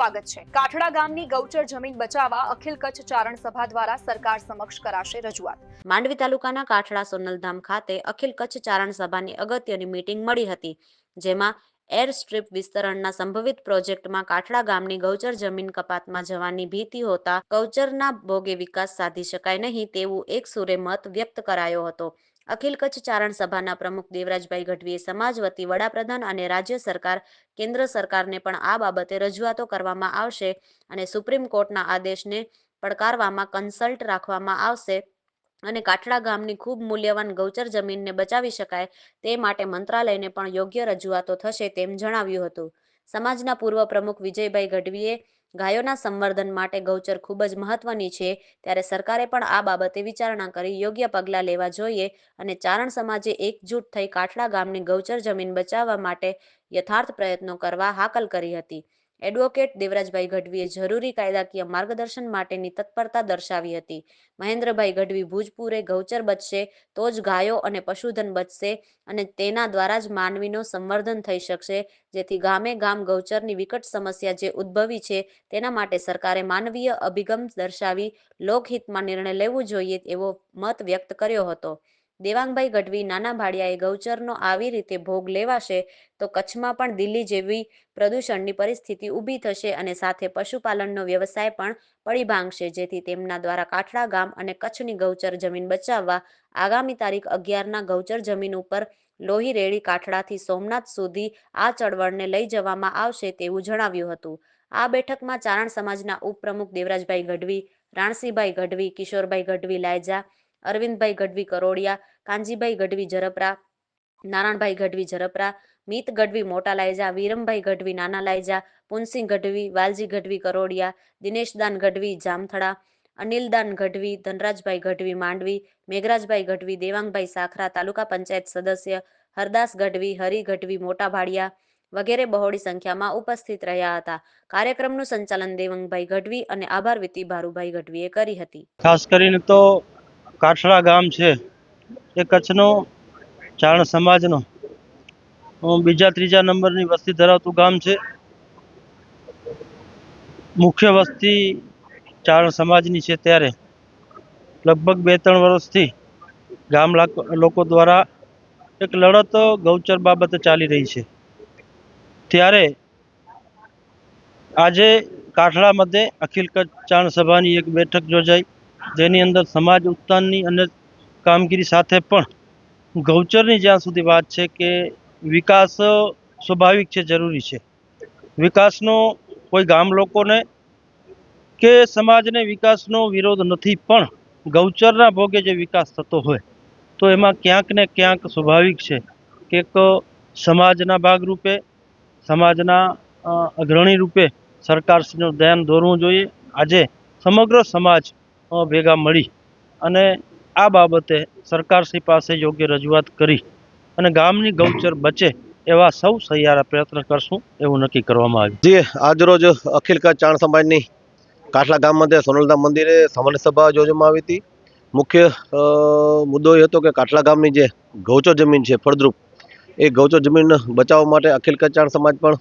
સ્વાગત છે। કાઠડા ગામની ગૌચર જમીન બચાવવા અખિલ કચ્છ ચારણ સભા દ્વારા સરકાર સમક્ષ કરાશે રજૂઆત। માંડવી તાલુકાના કાઠડા સોનલધામ ખાતે અખિલ કચ્છ ચારણ સભાની અગત્યની મીટિંગ મળી હતી, જેમાં એર સ્ટ્રીપ વિસ્તરણના સંભવિત પ્રોજેક્ટમાં કાઠડા ગામની ગૌચર જમીન કપાતમાં જવાની ભીતિ હોતા ગૌચરના ભોગે વિકાસ સાધી શકાય નહીં તેવું એક સુરે મત વ્યક્ત કરાયો હતો। અખિલ કચ્છ ચારણ સભાના પ્રમુખ દેવરાજભાઈ ગઢવીએ સમાજ વતી વડાપ્રધાન અને રાજ્ય સરકાર, કેન્દ્ર સરકારને પણ આ બાબતે રજૂઆતો કરવામાં આવશે અને સુપ્રીમ કોર્ટના આદેશને પડકારવામાં કન્સલ્ટ રાખવામાં આવશે અને કાઠડા ગામની ખૂબ મૂલ્યવાન ગૌચર જમીનને બચાવી શકાય તે માટે મંત્રાલયને પણ યોગ્ય રજૂઆતો થશે તેમ જણાવ્યું હતું। સમાજના પૂર્વ પ્રમુખ વિજયભાઈ ગઢવીએ ગાયોના સંવર્ધન માટે ગૌચર ખૂબ જ મહત્વની છે, ત્યારે સરકારે પણ આ બાબતે વિચારણા કરી યોગ્ય પગલાં લેવા જોઈએ અને ચારણ સમાજે એકજૂટ થઈ કાઠડા ગામની ગૌચર જમીન બચાવવા માટે યથાર્થ પ્રયત્નો કરવા હાકલ કરી હતી। એડવોકેટ દેવરાજભાઈ ગઢવીએ જરૂરી કાયદાકીય માર્ગદર્શન માટેની તત્પરતા દર્શાવી હતી। મહેન્દ્રભાઈ ગઢવી ભુજપુરે ગૌચર બચશે તો જ ગાયો અને પશુધન બચશે અને તેના દ્વારા જ માનવીનો સંવર્ધન થઈ શકશે, જેથી ગામે ગામ ગૌચરની વિકટ સમસ્યા જે ઉદ્ભવી છે તેના માટે સરકારે માનવીય અભિગમ દર્શાવી લોકહિતમાં નિર્ણય લેવો જોઈએ એવો મત વ્યક્ત કર્યો હતો। દેવાંગભાઈ ગઢવી નાના ભાડિયાએ ગૌચરનો આવી રીતે ભોગ લેવાશે તો કચ્છમાં પણ દિલ્હી જેવી પ્રદૂષણની પરિસ્થિતિ ઊભી થશે અને સાથે પશુપાલનનો વ્યવસાય પણ પડી ભાંગશે, જેથી તેમના દ્વારા કાઠડા ગામ અને કચ્છની ગૌચર જમીન બચાવવા આગામી તારીખ 11ના ગૌચર જમીન ઉપર લોહી રેડી કાઠડાથી સોમનાથ સુધી આ ચળવળને લઈ જવામાં આવશે તેવું જણાવ્યું હતું। આ બેઠકમાં ચારણ સમાજના ઉપપ્રમુખ દેવરાજભાઈ ગઢવી, રાણસીભાઈ ગઢવી, કિશોરભાઈ ગઢવી લાયજા, અરવિંદભાઈ ગઢવી કરોડિયા, કાનજીભાઈ ગઢવી ઝરપરા, નારાયણભાઈ ગઢવી ઝરપરા, મિત ગઢવી મોટા લાયજા, વીરમભાઈ ગઢવી નાના લાયજા, પુનસિંહ ગઢવી, વાલજી ગઢવી કરોડિયા, દિનેશદાન ગઢવી જામથડા, અનિલદાન ગઢવી, ધનરાજભાઈ ગઢવી માંડવી, મેઘરાજભાઈ ગઢવી, દેવાંગભાઈ સાખરા તાલુકા પંચાયત સદસ્ય, હરદાસ ગઢવી, હરી ગઢવી મોટા ભાડિયા વગેરે બહોળી સંખ્યામાં ઉપસ્થિત રહ્યા હતા। કાર્યક્રમનું સંચાલન દેવંગભાઈ ગઢવી અને આભાર વિધિ ભારુભાઈ ગઢવીએ કરી હતી। ખાસ કરીને તો કાઠડા ગામ છે એ કચ્છનો ચારણ સમાજનો બીજા ત્રીજા નંબરની વસ્તી ધરાવતું ગામ છે। મુખ્ય વસ્તી ચારણ સમાજની છે, ત્યારે લગભગ 2-3 વર્ષથી ગામ લોકો દ્વારા એક લડત ગૌચર બાબતે ચાલી રહી છે। ત્યારે આજે કાઠડા મધ્યે અખિલ કચ્છ ચારણ સભાની એક બેઠક યોજાઈ, જેની અંદર સમાજ ઉત્થાનની અને કામગીરી સાથે પણ ગૌચરની જ્યાં સુધી વાત છે કે વિકાસ સ્વાભાવિક છે, જરૂરી છે। વિકાસનો કોઈ ગામ લોકોને કે સમાજને વિકાસનો વિરોધ નથી, પણ ગૌચરના ભોગે જે વિકાસ થતો હોય તો એમાં ક્યાંક ને ક્યાંક સ્વાભાવિક છે કે સમાજના ભાગરૂપે, સમાજના અગ્રણી રૂપે સરકારશ્રીનું ધ્યાન દોરવું જોઈએ। આજે સમગ્ર સમાજ ભેગા મળી અને આ બાબતે સરકારશ્રી પાસે યોગ્ય રજૂઆત કરી અને ગામની ગૌચર બચે એવા સૌ સહિયારા પ્રયત્ન કરશું એવું નક્કી કરવામાં આવ્યું। જી, આજરોજ અખિલ કચ્છ ચારણ સમાજની કાઠલા ગામ મધ્યે સોનલધામ મંદિરે સામાન્ય સભા યોજવામાં આવી હતી। મુખ્ય મુદ્દો એ હતો કે કાઠલા ગામની જે ગૌચર જમીન છે ફળદ્રુપ, એ ગૌચર જમીન બચાવવા માટે અખિલ કચ્છ ચારણ સમાજ પણ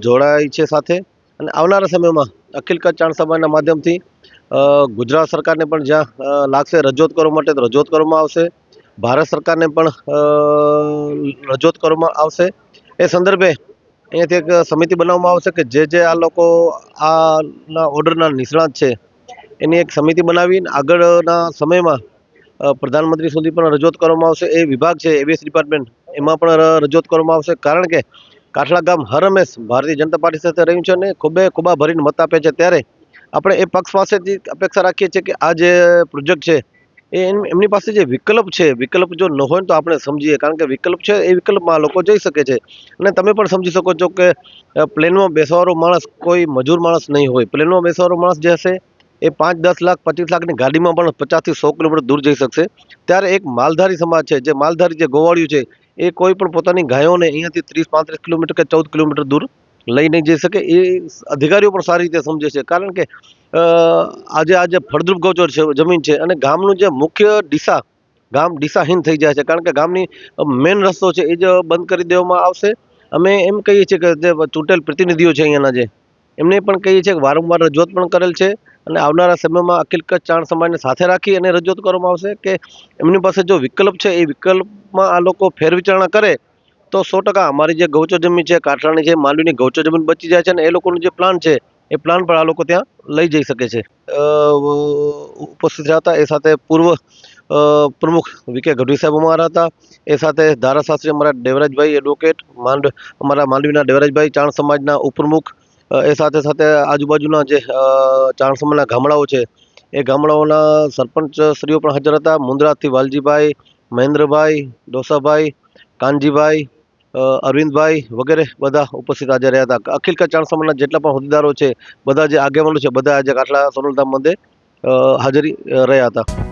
જોડાય છે સાથે, અને આવનારા સમયમાં અખિલ કચ્છ ચારણ સમાજના માધ્યમથી ગુજરાત સરકારને પણ જ્યાં લાગશે રજૂઆત કરવા માટે રજૂઆત કરવામાં આવશે, ભારત સરકારને પણ રજૂઆત કરવામાં આવશે। એ સંદર્ભે અહીંયાથી એક સમિતિ બનાવવામાં આવશે કે જે આ લોકો આના ઓર્ડરના નિષ્ણાત છે એની એક સમિતિ બનાવીને આગળના સમયમાં પ્રધાનમંત્રી સુધી પણ રજૂઆત કરવામાં આવશે। એ વિભાગ છે એબીએસ ડિપાર્ટમેન્ટ, એમાં પણ રજૂઆત કરવામાં આવશે, કારણ કે કાઠલા ગામ હર હંમેશ ભારતીય જનતા પાર્ટી સાથે રહ્યું છે અને ખૂબા ભરીને મત આપે છે। ત્યારે આપણે એ પક્ષ પાસેથી અપેક્ષા રાખીએ છીએ કે આ જે પ્રોજેક્ટ છે એ એમની પાસે જે વિકલ્પ છે, વિકલ્પ જો ન હોય તો આપણે સમજીએ, કારણ કે વિકલ્પ છે એ વિકલ્પમાં લોકો જઈ શકે છે। અને તમે પણ સમજી શકો છો કે પ્લેનમાં બેસવાવાળો માણસ કોઈ મજૂર માણસ નહીં હોય। પ્લેનમાં બેસવાવાળો માણસ જે હશે એ 5-10 લાખ 25 લાખની ગાડીમાં પણ 50 થી 100 કિલોમીટર દૂર જઈ શકશે। ત્યારે એક માલધારી સમાજ છે, જે માલધારી જે ગોવાળિયું છે, એ કોઈ પણ પોતાની ગાયોને અહીંયાથી 30-35 કિલોમીટર કે 14 કિલોમીટર દૂર લઈ નહીં જઈ શકે। એ અધિકારીઓ પણ સારી રીતે સમજે છે, કારણ કે આજે ફળદ્રુપ ગૌચર છે જમીન છે અને ગામનું જે મુખ્ય ગામ દિશાહીન થઈ જાય છે, કારણ કે ગામની મેઇન રસ્તો છે એ જ બંધ કરી દેવામાં આવશે। અમે એમ કહીએ છીએ કે જે ચૂંટેલ પ્રતિનિધિઓ છે અહીંયાના, જે એમને પણ કહીએ છીએ કે વારંવાર રજૂઆત પણ કરેલ છે અને આવનારા સમયમાં અખિલ કચ્છ ચારણ સમાજને સાથે રાખી અને રજૂઆત કરવામાં આવશે કે એમની પાસે જો વિકલ્પ છે એ વિકલ્પમાં આ લોકો ફેરવિચારણા કરે તો 100% અમારી જે ગૌચર જમીન છે, કાઠરાની છે, માંડવીની ગૌચર જમીન બચી જાય છે અને એ લોકોનો જે પ્લાન છે એ પ્લાન પણ આ લોકો ત્યાં લઈ જઈ શકે છે. ઉપસ્થિત રહ્યા હતા. એ સાથે પૂર્વ પ્રમુખ વી.કે. ગઢવી સાહેબ અમારા હતા. એ સાથે ધારાશાસ્ત્રી અમારા દેવરાજભાઈ એડવોકેટ, અમારા માંડવીના દેવરાજભાઈ ચારણ સમાજના ઉપપ્રમુખ, એ સાથે સાથે આજુબાજુના જે ચારણ સમાજના ગામડાઓ છે એ ગામડાઓના સરપંચ શ્રીઓ પણ હાજર હતા. મુંદ્રાથી વાલજીભાઈ, મહેન્દ્રભાઈ, ડોસાભાઈ, કાનજીભાઈ, અરવિંદભાઈ વગેરે બધા ઉપસ્થિત હાજર રહ્યા હતા. અખિલ કચ્છ ચારણ સમાજના જેટલા પણ હોદ્દેદારો છે, બધા જે આગેવાનો છે, બધા આજે કાઠલા સોનલધામ મંદિરે હાજરી રહ્યા હતા.